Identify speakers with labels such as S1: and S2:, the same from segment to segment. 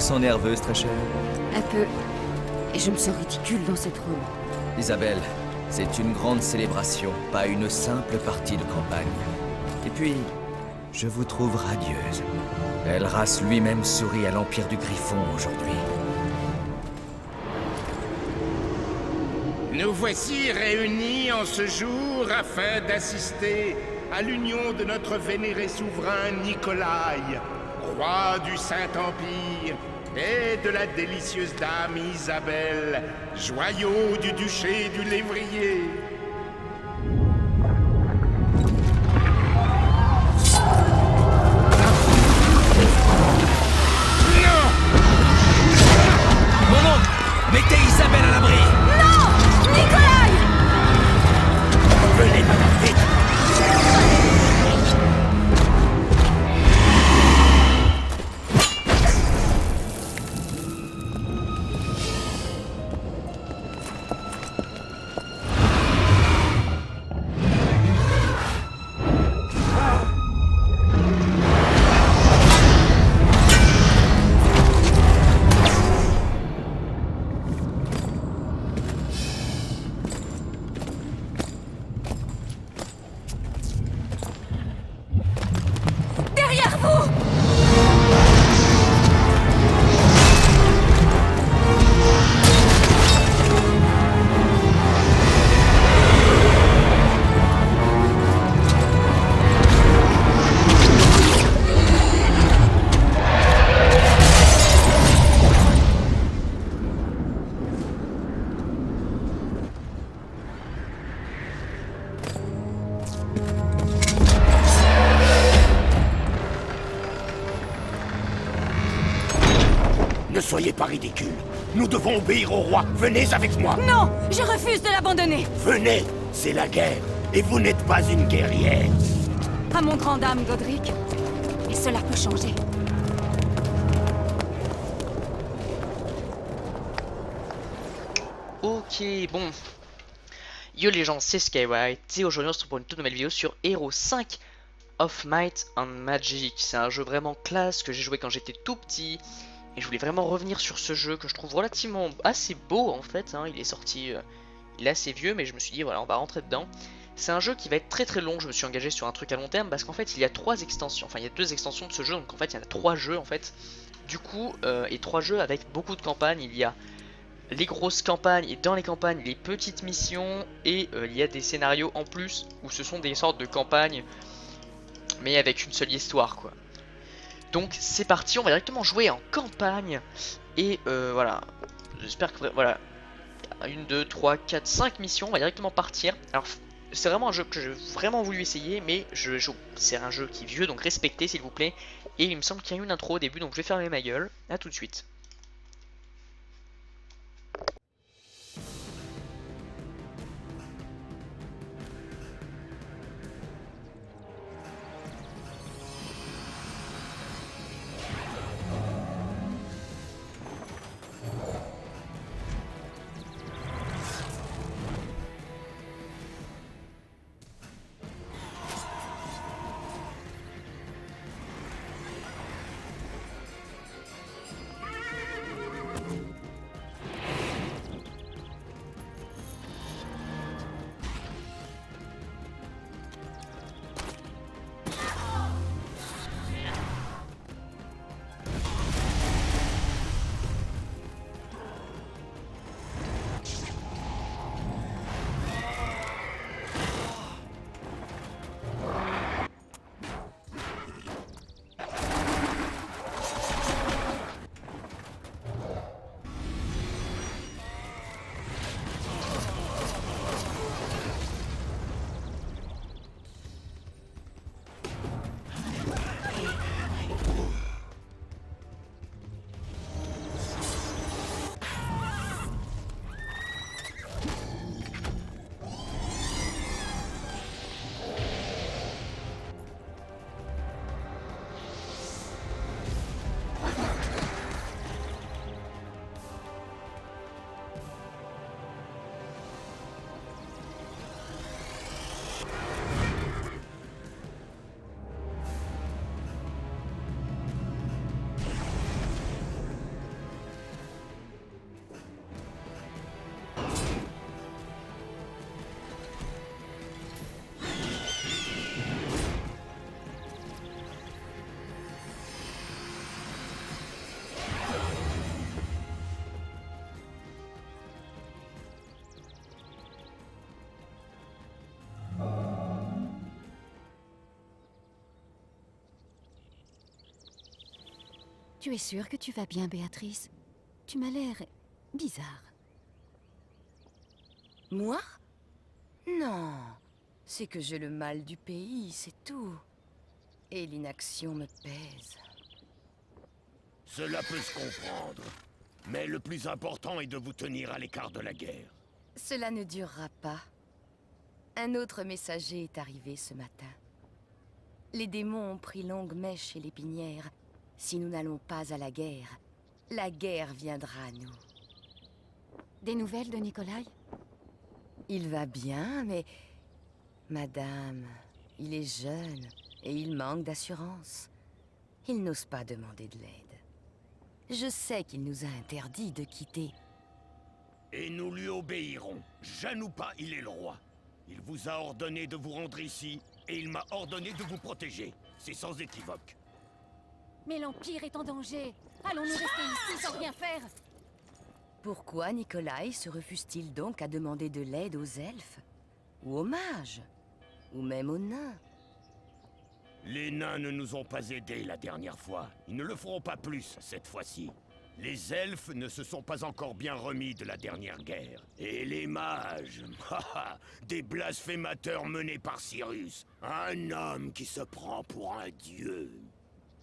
S1: sens nerveuse, très chère?
S2: Un peu. Et je me sens ridicule dans cette robe.
S1: Isabelle, c'est une grande célébration, pas une simple partie de campagne. Et puis, je vous trouve radieuse. Elras lui-même sourit à l'Empire du Griffon aujourd'hui.
S3: Nous voici réunis en ce jour afin d'assister à l'union de notre vénéré souverain Nikolai, roi du Saint-Empire, et de la délicieuse dame Isabelle, joyau du duché du Lévrier. Non!
S1: Mon oncle, mettez Isabelle à l'abri!
S2: Nikolai!
S3: Venez, madame, vite!
S2: Derrière vous!
S3: Ne soyez pas ridicule. Nous devons obéir au roi. Venez avec moi.
S2: Non! Je refuse de l'abandonner!
S3: Venez, c'est la guerre. Et vous n'êtes pas une guerrière.
S2: À mon grand dame, Godric. Et cela peut changer.
S4: Ok, bon. Yo les gens, c'est Skywright et aujourd'hui on se retrouve pour une toute nouvelle vidéo sur Hero 5 of Might and Magic. C'est un jeu vraiment classe que j'ai joué quand j'étais tout petit et je voulais vraiment revenir sur ce jeu que je trouve relativement assez beau en fait. Il est sorti, il est assez vieux, mais je me suis dit voilà, on va rentrer dedans. C'est un jeu qui va être très très long, je me suis engagé sur un truc à long terme parce qu'en fait il y a 3 extensions, enfin il y a 2 extensions de ce jeu, donc en fait il y en a 3 jeux en fait. Du coup, et 3 jeux avec beaucoup de campagnes. Il y a les grosses campagnes et dans les campagnes les petites missions et il y a des scénarios en plus où ce sont des sortes de campagnes mais avec une seule histoire quoi. Donc c'est parti, on va directement jouer en campagne et voilà, j'espère que voilà, 1, 2, 3, 4, 5 missions, on va directement partir. Alors c'est vraiment un jeu que j'ai vraiment voulu essayer mais c'est un jeu qui est vieux donc respectez s'il vous plaît. Et il me semble qu'il y a eu une intro au début donc je vais fermer ma gueule, à tout de suite.
S2: Tu es sûre que tu vas bien, Béatrice? Tu m'as l'air bizarre.
S5: Moi? Non. C'est que j'ai le mal du pays, c'est tout. Et l'inaction me pèse.
S6: Cela peut se comprendre. Mais le plus important est de vous tenir à l'écart de la guerre.
S5: Cela ne durera pas. Un autre messager est arrivé ce matin. Les démons ont pris longue mèche chez l'épinière. Si nous n'allons pas à la guerre viendra à nous.
S2: Des nouvelles de Nikolai?
S5: Il va bien, mais... Madame, il est jeune et il manque d'assurance. Il n'ose pas demander de l'aide. Je sais qu'il nous a interdit de quitter.
S6: Et nous lui obéirons. Janoupa, il est le roi. Il vous a ordonné de vous rendre ici, et il m'a ordonné de vous protéger. C'est sans équivoque.
S2: Mais l'Empire est en danger. Allons-nous rester ici sans rien faire?
S5: Pourquoi Nikolai se refuse-t-il donc à demander de l'aide aux elfes? Ou aux mages? Ou même aux nains?
S6: Les nains ne nous ont pas aidés la dernière fois. Ils ne le feront pas plus cette fois-ci. Les elfes ne se sont pas encore bien remis de la dernière guerre. Et les mages, des blasphémateurs menés par Cyrus. Un homme qui se prend pour un dieu.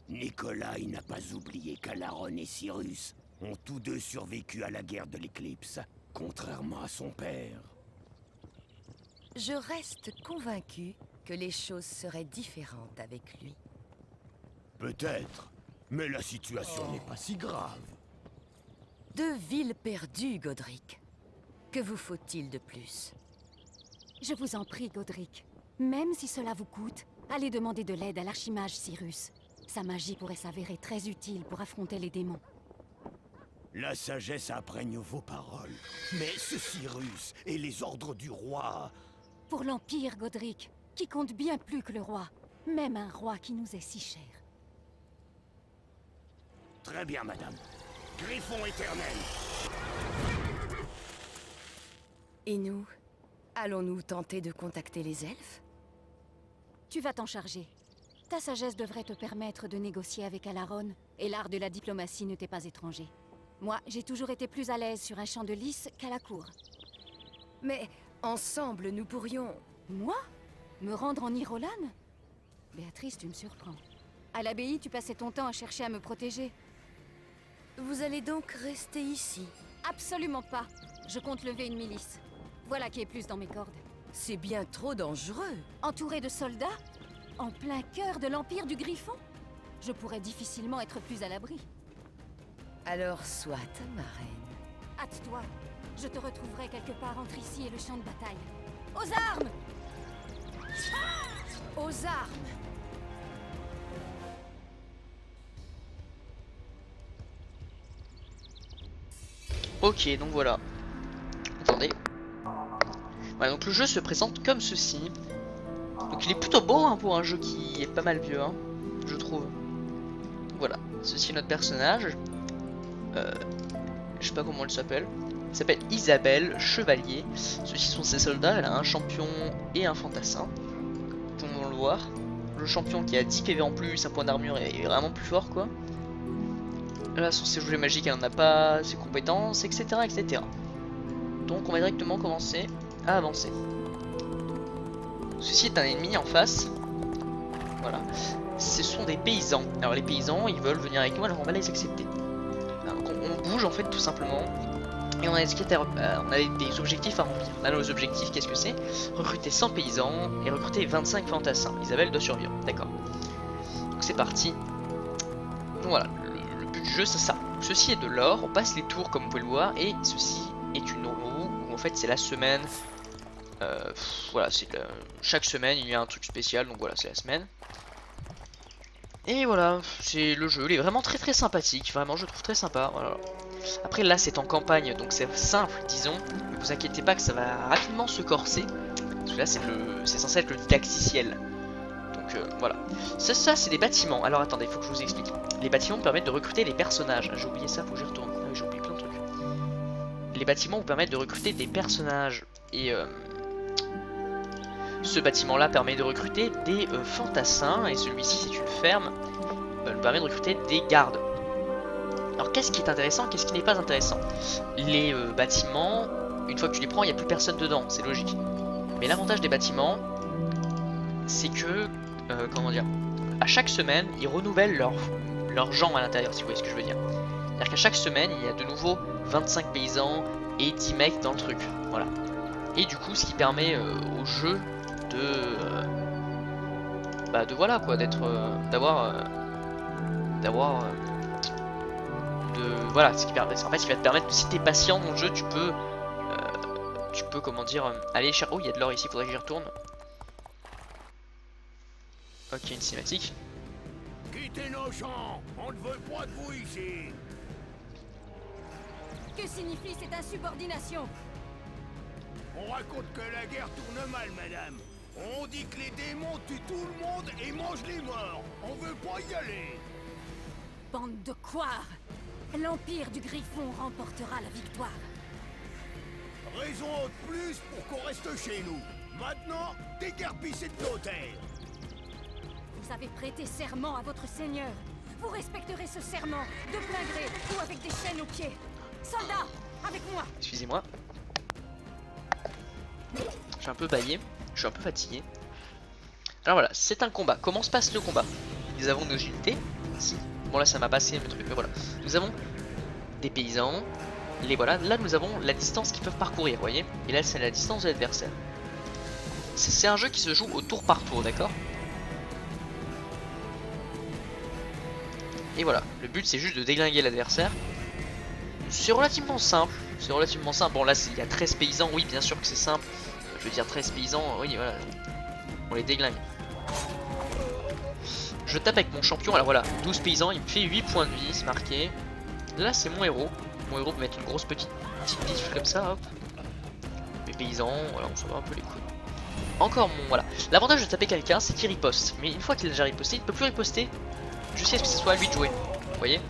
S6: Nikolai n'a pas oublié qu'Alaron et Cyrus ont tous deux survécu à la guerre de l'éclipse, contrairement à son père.
S5: Je reste convaincu que les choses seraient différentes avec lui.
S6: Peut-être, mais la situation n'est pas si grave.
S5: 2 villes perdues, Godric. Que vous faut-il de plus?
S2: Je vous en prie, Godric. Même si cela vous coûte, allez demander de l'aide à l'archimage Cyrus. Sa magie pourrait s'avérer très utile pour affronter les démons.
S6: La sagesse imprègne vos paroles. Mais ce Cyrus et les ordres du roi...
S2: Pour l'Empire, Godric, qui compte bien plus que le roi. Même un roi qui nous est si cher.
S6: Très bien, madame. Griffon éternel.
S5: Et nous? Allons-nous tenter de contacter les elfes?
S2: Tu vas t'en charger. Ta sagesse devrait te permettre de négocier avec Alaron, et l'art de la diplomatie ne t'est pas étranger. Moi, j'ai toujours été plus à l'aise sur un champ de lys qu'à la cour.
S5: Mais ensemble, nous pourrions...
S2: Moi? Me rendre en Irolan? Béatrice, tu me surprends. À l'abbaye, tu passais ton temps à chercher à me protéger.
S5: Vous allez donc rester ici?
S2: Absolument pas. Je compte lever une milice. Voilà qui est plus dans mes cordes.
S5: C'est bien trop dangereux.
S2: Entouré de soldats? En plein cœur de l'Empire du Griffon? Je pourrais difficilement être plus à l'abri.
S5: Alors soit, ma reine.
S2: Hâte-toi. Je te retrouverai quelque part entre ici et le champ de bataille. Aux armes!
S5: Aux armes!
S4: Ok, donc voilà. Attendez. Voilà, donc le jeu se présente comme ceci. Donc il est plutôt beau hein, pour un jeu qui est pas mal vieux, hein, je trouve. Voilà, ceci est notre personnage. Je sais pas comment elle s'appelle. Elle s'appelle Isabelle, chevalier. Ceux-ci sont ses soldats, elle a un champion et un fantassin. Tout le monde le voir. Le champion qui a 10 PV en plus, un point d'armure est vraiment plus fort quoi. Là sur ses jouets magiques elle n'en a pas, ses compétences, etc., etc. Donc on va directement commencer à avancer. Ceci est un ennemi en face. Voilà. Ce sont des paysans. Alors les paysans ils veulent venir avec nous, alors on va les accepter. Alors, donc, on bouge en fait tout simplement. Et on a des objectifs à remplir. Là nos objectifs qu'est-ce que c'est? Recruter 100 paysans et recruter 25 fantassins. Isabelle doit survivre, d'accord. Donc c'est parti. Donc voilà, le but du jeu c'est ça. Ceci est de l'or, on passe les tours comme vous pouvez le voir. Et ceci est une roue où en fait c'est la semaine. Voilà, chaque semaine il y a un truc spécial, donc voilà c'est la semaine. Et voilà, c'est le jeu, il est vraiment très très sympathique, vraiment je le trouve très sympa, voilà. Après là c'est en campagne, donc c'est simple disons, mais vous inquiétez pas que ça va rapidement se corser, parce que là c'est censé être le didacticiel. Donc voilà, ça c'est des bâtiments, alors attendez, il faut que je vous explique. Les bâtiments permettent de recruter des personnages, j'ai oublié ça, faut que j'y retourne, j'ai oublié plein de trucs. Les bâtiments vous permettent de recruter des personnages, et ce bâtiment là permet de recruter des fantassins, et celui-ci c'est une ferme, nous permet de recruter des gardes. Alors qu'est-ce qui est intéressant, qu'est-ce qui n'est pas intéressant? Les bâtiments, une fois que tu les prends, il n'y a plus personne dedans, c'est logique. Mais l'avantage des bâtiments, c'est que, comment dire, à chaque semaine, ils renouvellent leurs gens à l'intérieur, si vous voyez ce que je veux dire. C'est-à-dire qu'à chaque semaine, il y a de nouveau 25 paysans et 10 mecs dans le truc, voilà. Et du coup, ce qui permet au jeu de voilà quoi, voilà, ce qui permet, en fait, ce qui va te permettre, si t'es patient dans le jeu, tu peux comment dire, aller chercher. Oh, il y a de l'or ici, faudrait que j'y retourne. Ok, une cinématique.
S6: Quittez nos champs, on ne veut pas de vous ici.
S2: Que signifie cette insubordination?
S6: On raconte que la guerre tourne mal, madame. On dit que les démons tuent tout le monde et mangent les morts. On veut pas y aller.
S2: Bande de couards! L'Empire du Griffon remportera la victoire.
S6: Raison de plus pour qu'on reste chez nous. Maintenant, déguerpissez de nos terres.
S2: Vous avez prêté serment à votre seigneur. Vous respecterez ce serment, de plein gré ou avec des chaînes aux pieds. Soldats, avec moi!
S4: Excusez-moi. Je suis un peu baillé, je suis un peu fatigué. Alors voilà, c'est un combat. Comment se passe le combat? Nous avons nos unités, ici. Bon là ça m'a passé le truc, mais voilà. Nous avons des paysans, les voilà. Là nous avons la distance qu'ils peuvent parcourir, vous voyez. Et là c'est la distance de l'adversaire. C'est un jeu qui se joue au tour par tour, d'accord? Et voilà, le but c'est juste de déglinguer l'adversaire. C'est relativement simple, c'est relativement simple. Bon là il y a 13 paysans, oui bien sûr que c'est simple. Je veux dire 13 paysans, oui voilà, on les déglingue. Je tape avec mon champion, alors voilà, 12 paysans, il me fait 8 points de vie, c'est marqué. Là c'est mon héros peut mettre une grosse petite bifle comme ça, hop. Les paysans, voilà, on s'en va un peu les couilles. Encore mon, voilà. L'avantage de taper quelqu'un c'est qu'il riposte, mais une fois qu'il a déjà riposté, il ne peut plus riposter jusqu'à ce que ce soit à lui de jouer, vous voyez.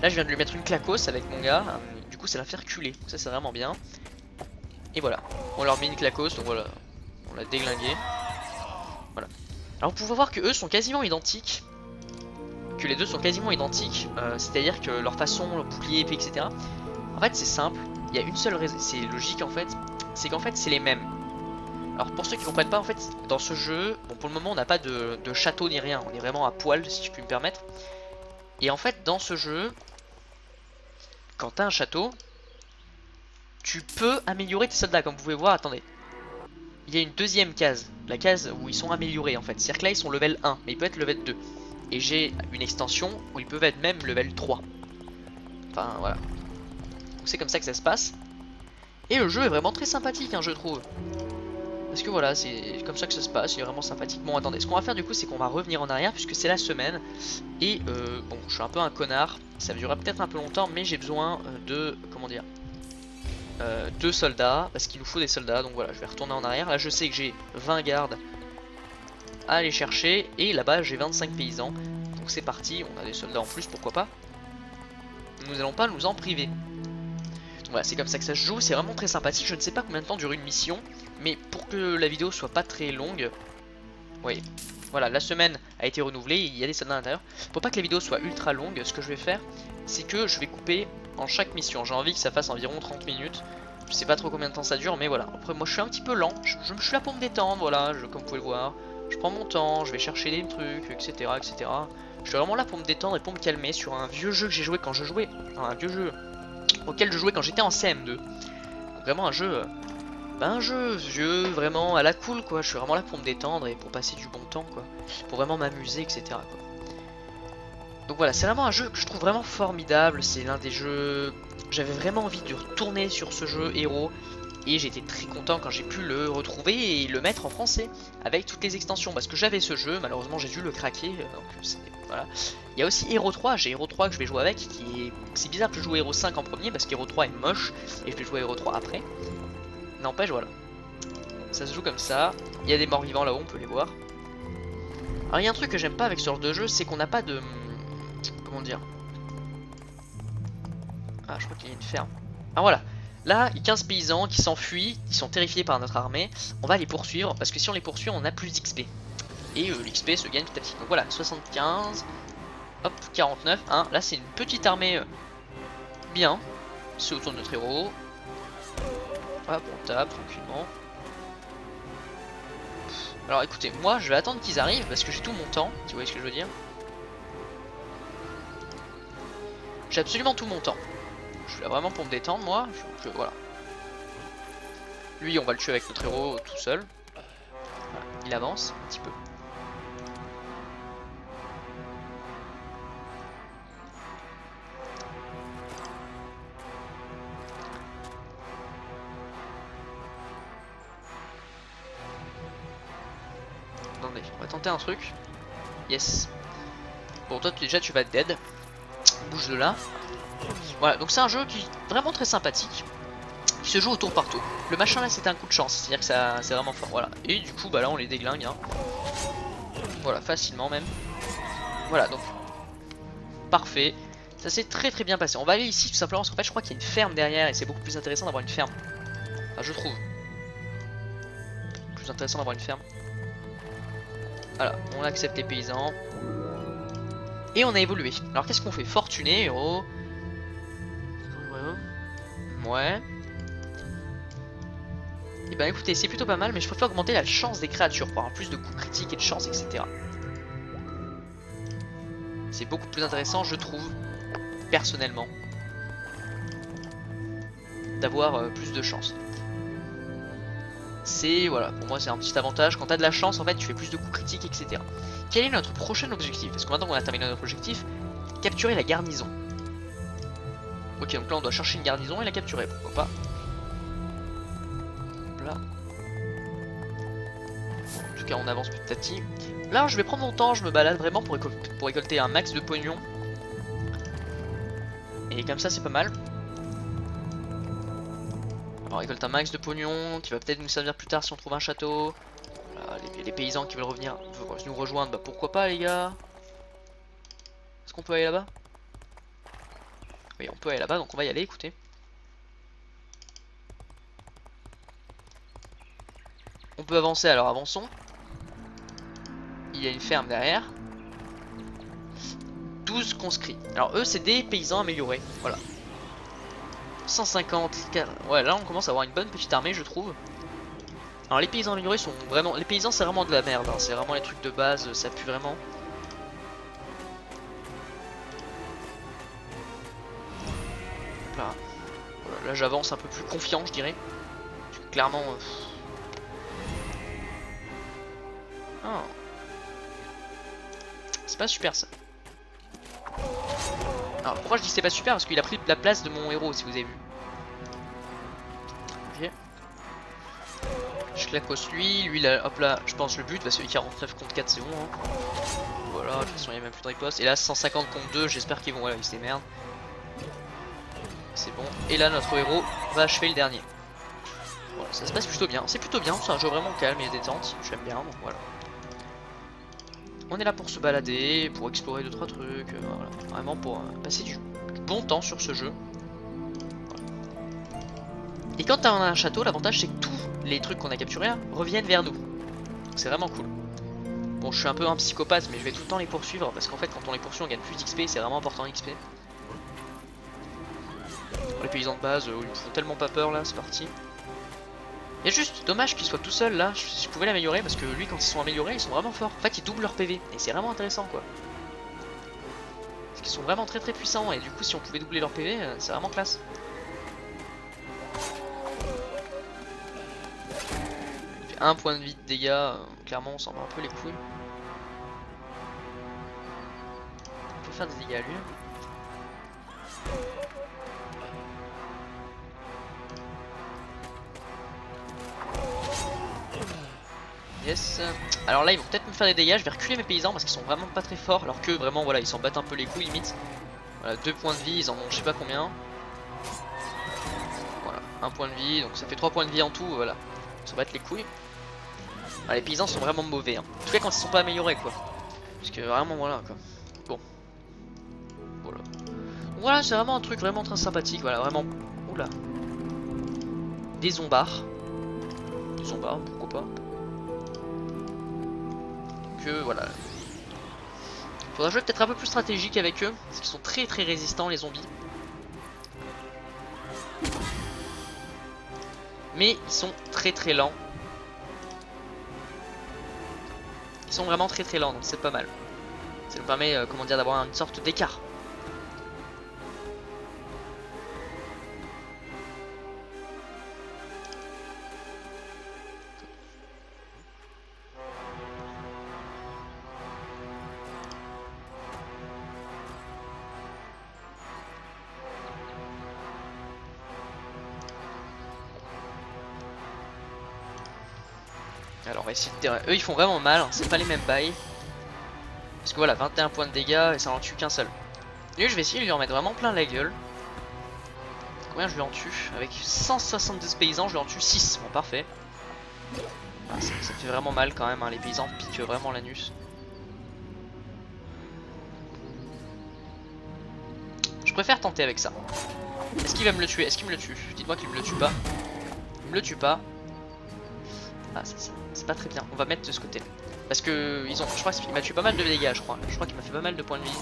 S4: Là je viens de lui mettre une claquosse avec mon gars, du coup ça l'a fait reculer, ça c'est vraiment bien. Et voilà, on leur met une claquosse, donc voilà, on l'a déglingué. Voilà. Alors vous pouvez voir que eux sont quasiment identiques, que les deux sont quasiment identiques, c'est-à-dire que leur façon, leur bouclier, épée, etc. En fait c'est simple, il y a une seule raison, c'est logique en fait, c'est qu'en fait c'est les mêmes. Alors pour ceux qui comprennent pas, en fait dans ce jeu, bon pour le moment on n'a pas de château ni rien, on est vraiment à poil si je puis me permettre. Et en fait dans ce jeu, quand t'as un château, tu peux améliorer tes soldats, comme vous pouvez voir, attendez. Il y a une deuxième case, la case où ils sont améliorés en fait. C'est-à-dire que là ils sont level 1, mais ils peuvent être level 2. Et j'ai une extension où ils peuvent être même level 3. Enfin voilà. Donc c'est comme ça que ça se passe. Et le jeu est vraiment très sympathique, hein, je trouve. Parce que voilà, c'est comme ça que ça se passe, il est vraiment sympathique. Bon attendez, ce qu'on va faire du coup c'est qu'on va revenir en arrière puisque c'est la semaine. Et bon, je suis un peu un connard, ça durera peut-être un peu longtemps, mais j'ai besoin de, comment dire, 2 soldats, parce qu'il nous faut des soldats, donc voilà, je vais retourner en arrière. Là je sais que j'ai 20 gardes à aller chercher, et là-bas j'ai 25 paysans. Donc c'est parti, on a des soldats en plus, pourquoi pas. Nous n'allons pas nous en priver. Donc voilà, c'est comme ça que ça se joue, c'est vraiment très sympathique. Je ne sais pas combien de temps dure une mission, mais pour que la vidéo soit pas très longue, oui, voilà, la semaine a été renouvelée, il y a des soldats à l'intérieur. Pour pas que la vidéo soit ultra longue, ce que je vais faire, c'est que je vais couper en chaque mission. J'ai envie que ça fasse environ 30 minutes. Je sais pas trop combien de temps ça dure, mais voilà. Après moi je suis un petit peu lent, je suis là pour me détendre, voilà, comme vous pouvez le voir. Je prends mon temps, je vais chercher des trucs, etc. etc. Je suis vraiment là pour me détendre et pour me calmer sur un vieux jeu que j'ai joué quand je jouais. Un vieux jeu auquel je jouais quand j'étais en CM2. Donc vraiment un jeu... un jeu vieux, vraiment à la cool quoi. Je suis vraiment là pour me détendre et pour passer du bon temps quoi. Pour vraiment m'amuser, etc. quoi. Donc voilà, c'est vraiment un jeu que je trouve vraiment formidable. C'est l'un des jeux... J'avais vraiment envie de retourner sur ce jeu Héros. Et j'étais très content quand j'ai pu le retrouver et le mettre en français avec toutes les extensions. Parce que j'avais ce jeu, malheureusement j'ai dû le craquer. Donc voilà. Il y a aussi Hero 3, j'ai Hero 3 que je vais jouer avec. C'est bizarre que je joue Hero 5 en premier parce qu'Hero 3 est moche. Et je vais jouer Hero 3 après. N'empêche, voilà. Ça se joue comme ça. Il y a des morts vivants là-haut, on peut les voir. Alors il y a un truc que j'aime pas avec ce genre de jeu, c'est qu'on n'a pas de... Comment dire? Ah, je crois qu'il y a une ferme. Ah voilà. Là, il y a 15 paysans qui s'enfuient, ils sont terrifiés par notre armée. On va les poursuivre, parce que si on les poursuit, on a plus d'XP. Et l'XP se gagne petit à petit. Donc voilà, 75, hop, 49, hein. Là c'est une petite armée Bien. C'est au tour de notre héros. Hop, on tape tranquillement. Alors écoutez, moi je vais attendre qu'ils arrivent parce que j'ai tout mon temps, si vous voyez ce que je veux dire. J'ai absolument tout mon temps. Je suis là vraiment pour me détendre moi. Voilà. Lui on va le tuer avec notre héros tout seul. Voilà, il avance un petit peu. Attendez, on va tenter un truc. Yes. Bon, toi déjà tu vas être dead. Bouge de là. Voilà, donc c'est un jeu qui est vraiment très sympathique. Qui se joue au tour par tour. Le machin là c'était un coup de chance, c'est-à-dire que ça c'est vraiment fort. Voilà. Et du coup bah là on les déglingue hein. Voilà, facilement même. Voilà donc. Parfait. Ça s'est très bien passé. On va aller ici tout simplement parce qu'en fait je crois qu'il y a une ferme derrière et c'est beaucoup plus intéressant d'avoir une ferme. Enfin je trouve. Plus intéressant d'avoir une ferme. Voilà, on accepte les paysans. Et on a évolué. Alors qu'est-ce qu'on fait? Fortuné, héros. Ouais. Et ben écoutez, c'est plutôt pas mal, mais je préfère augmenter la chance des créatures pour avoir plus de coups critiques et de chance, etc. C'est beaucoup plus intéressant, je trouve, personnellement, d'avoir plus de chance. C'est, voilà, pour moi c'est un petit avantage. Quand t'as de la chance, en fait, tu fais plus de coups critiques, etc. Quel est notre prochain objectif? Parce que maintenant qu'on a terminé notre objectif, capturer la garnison. Ok, donc là on doit chercher une garnison et la capturer, pourquoi pas. Là. En tout cas, on avance petit à petit. Là, je vais prendre mon temps, je me balade vraiment pour récolter un max de pognon. Et comme ça, c'est pas mal. On récolte un max de pognon qui va peut-être nous servir plus tard si on trouve un château. Voilà, les paysans qui veulent revenir, nous rejoindre, bah pourquoi pas les gars. Est-ce qu'on peut aller là-bas? Oui, on peut aller là-bas, donc on va y aller, écoutez. On peut avancer, alors avançons. Il y a une ferme derrière. 12 conscrits. Alors eux, c'est des paysans améliorés, voilà. 150, ouais là on commence à avoir une bonne petite armée je trouve. Alors les paysans améliorés sont vraiment, les paysans c'est vraiment de la merde hein. C'est vraiment les trucs de base, ça pue vraiment. Là, voilà, là j'avance un peu plus confiant je dirais. Parce que clairement... Oh. C'est pas super ça. Alors pourquoi je dis c'est pas super? Parce qu'il a pris la place de mon héros si vous avez vu. Ok. Je clacos lui là, hop là, je pense le but parce que 49 contre 4 c'est bon hein. Voilà, de toute façon il y a même plus de riposte. Et là 150 contre 2, j'espère qu'ils vont, voilà, ils se démerdent. C'est bon. Et là notre héros va achever le dernier. Voilà, ça se passe plutôt bien. C'est plutôt bien, c'est un jeu vraiment calme et détente. J'aime bien, donc voilà. On est là pour se balader, pour explorer 2-3 trucs, voilà. Vraiment pour passer du bon temps sur ce jeu. Voilà. Et quand on a un château, l'avantage c'est que tous les trucs qu'on a capturés là, reviennent vers nous. C'est vraiment cool. Bon, je suis un peu un psychopathe, mais je vais tout le temps les poursuivre parce qu'en fait, quand on les poursuit, on gagne plus d'XP, c'est vraiment important l'XP. Les paysans de base, ils me font tellement pas peur là, c'est parti. Il y a juste dommage qu'il soit tout seul là, je pouvais l'améliorer parce que lui quand ils sont améliorés ils sont vraiment forts. En fait ils doublent leur PV et c'est vraiment intéressant quoi. Parce qu'ils sont vraiment très puissants et du coup si on pouvait doubler leur PV c'est vraiment classe. Il fait 1 point de vie de dégâts, clairement on s'en bat un peu les couilles. On peut faire des dégâts à lui. Yes. Alors là ils vont peut-être me faire des dégâts, je vais reculer mes paysans parce qu'ils sont vraiment pas très forts. Alors que vraiment voilà ils s'en battent un peu les couilles limite. Voilà 2 points de vie, ils en ont je sais pas combien. Voilà 1 point de vie, donc ça fait 3 points de vie en tout, voilà. Ils s'en battent les couilles. Alors, les paysans sont vraiment mauvais hein. En tout cas quand ils sont pas améliorés quoi. Parce que vraiment voilà quoi. Bon. Voilà. Voilà c'est vraiment un truc vraiment très sympathique, voilà vraiment. Oula. Des zombards. Des zombards, pourquoi pas. Que voilà. Faudra jouer peut-être un peu plus stratégique avec eux, parce qu'ils sont très résistants les zombies. Mais ils sont très très lents. Ils sont vraiment très très lents, donc c'est pas mal. Ça nous permet, comment dire, d'avoir une sorte d'écart. Alors on va essayer de... Eux ils font vraiment mal, hein. C'est pas les mêmes bails. Parce que voilà, 21 points de dégâts et ça en tue qu'un seul. Lui je vais essayer de lui en mettre vraiment plein la gueule. Combien je lui en tue? Avec 172 paysans je lui en tue 6, bon parfait. Ah, ça fait vraiment mal quand même, hein. Les paysans piquent vraiment l'anus. Je préfère tenter avec ça. Est-ce qu'il va me le tuer? Est-ce qu'il me le tue? Dites-moi qu'il me le tue pas. Il me le tue pas. Ah c'est pas très bien, on va mettre de ce côté. Parce que ils ont, je crois qu'il m'a tué pas mal de dégâts je crois. Je crois qu'il m'a fait pas mal de points de vie.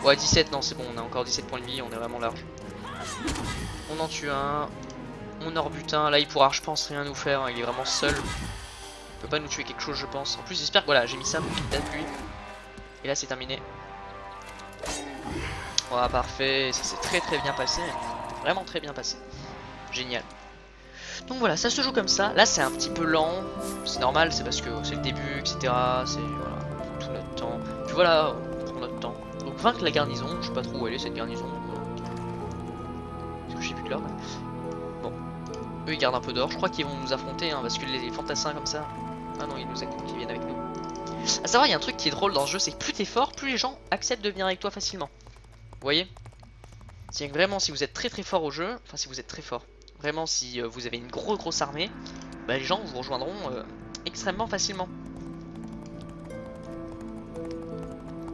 S4: Ouais 17, non c'est bon, on a encore 17 points de vie, on est vraiment large. On en tue un. On en rebute un, là il pourra je pense rien nous faire, hein. Il est vraiment seul. Il peut pas nous tuer quelque chose je pense. En plus j'espère que voilà j'ai mis ça pour qu'il tape lui. Et là c'est terminé. Voilà parfait, ça s'est très très bien passé. Vraiment très bien passé. Génial. Donc voilà, ça se joue comme ça. Là c'est un petit peu lent, c'est normal, c'est parce que c'est le début, etc. C'est voilà, on prend tout notre temps. Puis voilà, on prend notre temps. Donc vaincre la garnison, je sais pas trop où elle est cette garnison. Voilà. Est-ce que j'ai plus de l'or? Bon, eux ils gardent un peu d'or. Je crois qu'ils vont nous affronter, hein, parce que les fantassins comme ça. Ah non, ils viennent avec nous. À savoir, il y a un truc qui est drôle dans ce jeu, c'est que plus t'es fort, plus les gens acceptent de venir avec toi facilement. Vous voyez? C'est vraiment si vous êtes très très fort au jeu, enfin si vous êtes très fort. Vraiment, si vous avez une grosse armée, bah, les gens vous rejoindront extrêmement facilement.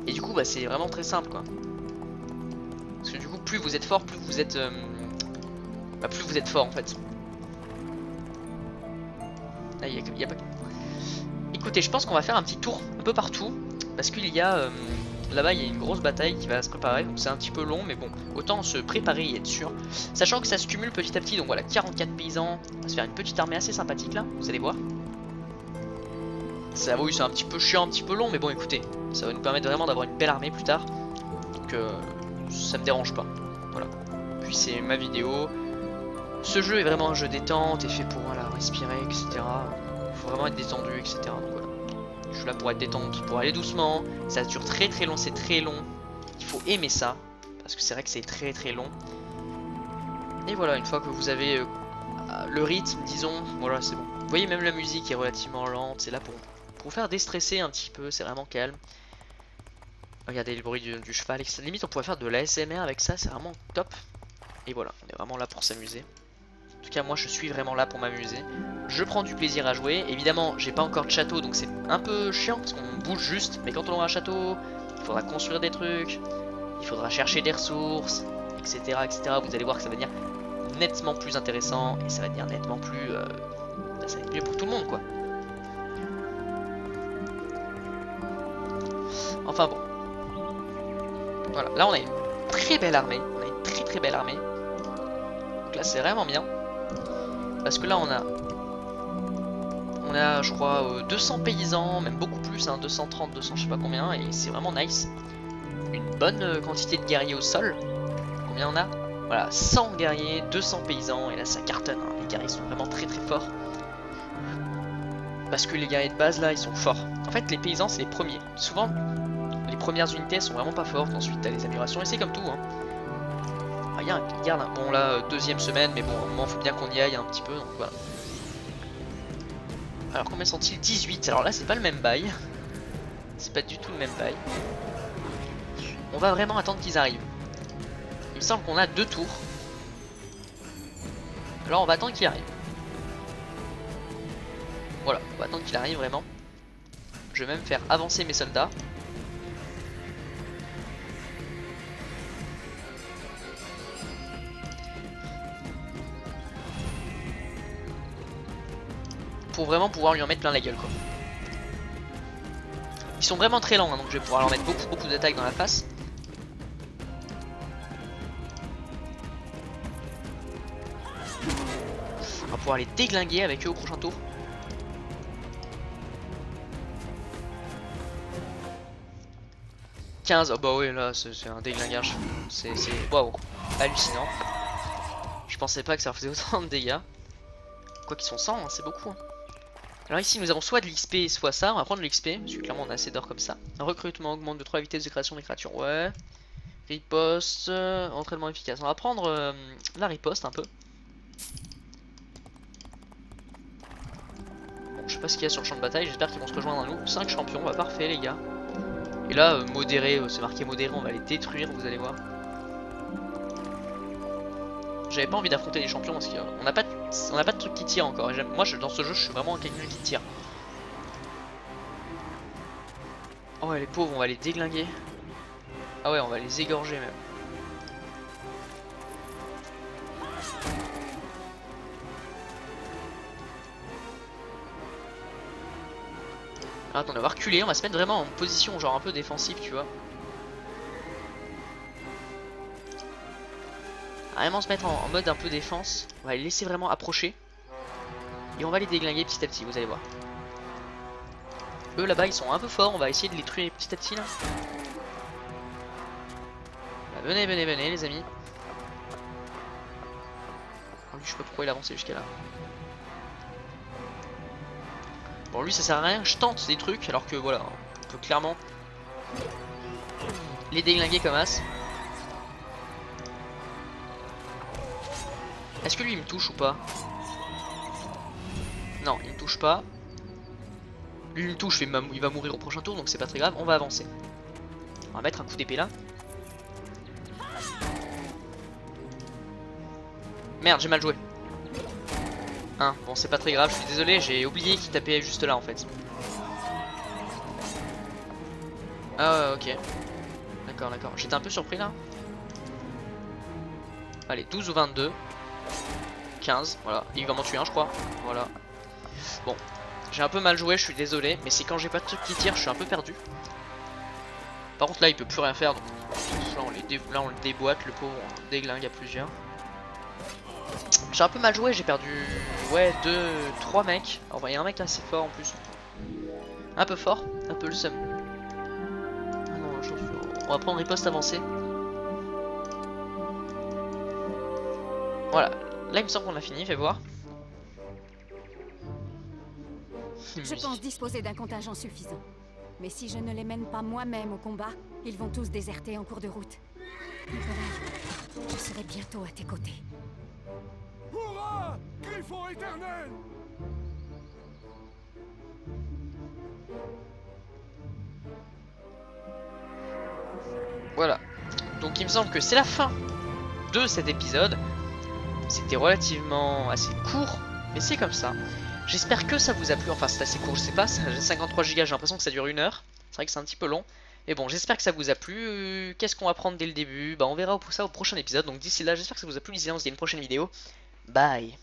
S4: Et du coup, bah, c'est vraiment très simple, quoi. Parce que du coup, plus vous êtes fort, plus vous êtes, plus vous êtes fort en fait. Là, y a pas... Écoutez, je pense qu'on va faire un petit tour un peu partout, parce qu'il y a là-bas il y a une grosse bataille qui va se préparer, donc c'est un petit peu long, mais bon, autant se préparer et être sûr. Sachant que ça se cumule petit à petit, donc voilà, 44 paysans, on va se faire une petite armée assez sympathique là, vous allez voir. Ça, oui, c'est un petit peu chiant, un petit peu long, mais bon, écoutez, ça va nous permettre vraiment d'avoir une belle armée plus tard. Donc ça me dérange pas, voilà. Puis c'est ma vidéo. Ce jeu est vraiment un jeu détente et fait pour voilà, respirer, etc. Il faut vraiment être détendu, etc. Donc voilà. Je suis là pour être détente, pour aller doucement. Ça dure très très long, c'est très long. Il faut aimer ça, parce que c'est vrai que c'est très très long. Et voilà, une fois que vous avez le rythme, disons, voilà, c'est bon. Vous voyez, même la musique est relativement lente. C'est là pour vous faire déstresser un petit peu, c'est vraiment calme. Regardez le bruit du cheval, etc. Limite, on pourrait faire de l'ASMR avec ça, c'est vraiment top. Et voilà, on est vraiment là pour s'amuser. En tout cas, moi je suis vraiment là pour m'amuser. Je prends du plaisir à jouer. Évidemment, j'ai pas encore de château, donc c'est un peu chiant parce qu'on bouge juste. Mais quand on aura un château, il faudra construire des trucs, il faudra chercher des ressources, etc. etc. Vous allez voir que ça va devenir nettement plus intéressant et ça va devenir nettement plus. Ça va être mieux pour tout le monde, quoi. Enfin bon. Voilà, là on a une très belle armée. On a une très très belle armée. Donc là c'est vraiment bien. Parce que là on a je crois 200 paysans, même beaucoup plus, hein, 230, 200 je sais pas combien, et c'est vraiment nice. Une bonne quantité de guerriers au sol. Combien on a? Voilà, 100 guerriers, 200 paysans, et là ça cartonne, hein. Les guerriers sont vraiment très très forts. Parce que les guerriers de base là ils sont forts. En fait les paysans c'est les premiers. Souvent les premières unités sont vraiment pas fortes, ensuite t'as les améliorations, et c'est comme tout, hein. Ah, y a un garde, hein. Bon là deuxième semaine, mais bon à un moment faut bien qu'on y aille un petit peu, donc voilà. Alors combien sont-ils? 18, alors là c'est pas le même bail. C'est pas du tout le même bail. On va vraiment attendre qu'ils arrivent. Il me semble qu'on a 2 tours. Alors on va attendre qu'il arrive. Voilà, on va attendre qu'il arrive vraiment. Je vais même faire avancer mes soldats. Pour vraiment pouvoir lui en mettre plein la gueule, quoi. Ils sont vraiment très lents, hein, donc je vais pouvoir leur mettre beaucoup d'attaques dans la face. pouvoir les déglinguer avec eux au prochain tour. « 15, oh bah oui là c'est un déglingage, c'est waouh, hallucinant. Je pensais pas que ça faisait autant de dégâts. Quoi qu'ils sont 100, hein, c'est beaucoup. Hein. Alors ici nous avons soit de l'XP, soit ça, on va prendre de l'XP, parce que clairement on a assez d'or comme ça. Un recrutement augmente de 3 la vitesse de création des créatures, ouais. Riposte, entraînement efficace. On va prendre la riposte un peu. Bon, je sais pas ce qu'il y a sur le champ de bataille, j'espère qu'ils vont se rejoindre à nous. 5 champions, bah parfait les gars. Et là, modéré, c'est marqué modéré, on va les détruire, vous allez voir. J'avais pas envie d'affronter les champions parce qu'on n'a pas de truc qui tire encore. Moi, dans ce jeu, je suis vraiment quelqu'un qui tire. Oh, ouais, les pauvres, on va les déglinguer. Ah ouais, on va les égorger même. Alors, attends, on va reculer, on va se mettre vraiment en position genre un peu défensive, tu vois. On va vraiment se mettre en mode un peu défense. On va les laisser vraiment approcher. Et on va les déglinguer petit à petit, vous allez voir. Eux là-bas ils sont un peu forts, on va essayer de les tuer petit à petit là. Bah, venez, venez, venez les amis. Oh, lui je sais pas pourquoi il a avancé jusqu'à là. Bon lui ça sert à rien, je tente des trucs alors que voilà, on peut clairement les déglinguer comme as. Est-ce que lui il me touche ou pas? Non, il me touche pas. Lui il me touche, il va mourir au prochain tour donc c'est pas très grave, on va avancer. On va mettre un coup d'épée là. Merde, j'ai mal joué. Hein, bon c'est pas très grave, je suis désolé, j'ai oublié qu'il tapait juste là en fait. Ah ouais, ok. D'accord, d'accord. J'étais un peu surpris là. Allez, 12 ou 22. 15, voilà. Il va m'en tuer un je crois. Voilà. Bon. J'ai un peu mal joué, je suis désolé. Mais c'est quand j'ai pas de truc qui tire, je suis un peu perdu. Par contre là il peut plus rien faire. Donc là on le déboîte, le pauvre on déglingue à plusieurs. J'ai un peu mal joué, j'ai perdu ouais 3 mecs. Alors il y a un mec assez fort en plus. Un peu fort, un peu le seum. Ah non, on va prendre riposte avancée. Voilà, là il me semble qu'on a fini, fais voir.
S2: Je pense disposer d'un contingent suffisant. Mais si je ne les mène pas moi-même au combat, ils vont tous déserter en cours de route. Nicolas, je serai bientôt à tes côtés.
S3: Hurrah! Griffon éternel!
S4: Voilà, donc il me semble que c'est la fin de cet épisode. C'était relativement assez court, mais c'est comme ça. J'espère que ça vous a plu, enfin c'est assez court, je sais pas, j'ai 53 Go, j'ai l'impression que ça dure 1 heure. C'est vrai que c'est un petit peu long. Mais bon, j'espère que ça vous a plu. Qu'est-ce qu'on va prendre dès le début? Bah on verra ça au prochain épisode. Donc d'ici là, j'espère que ça vous a plu. D'ici là, on se dit à une prochaine vidéo. Bye.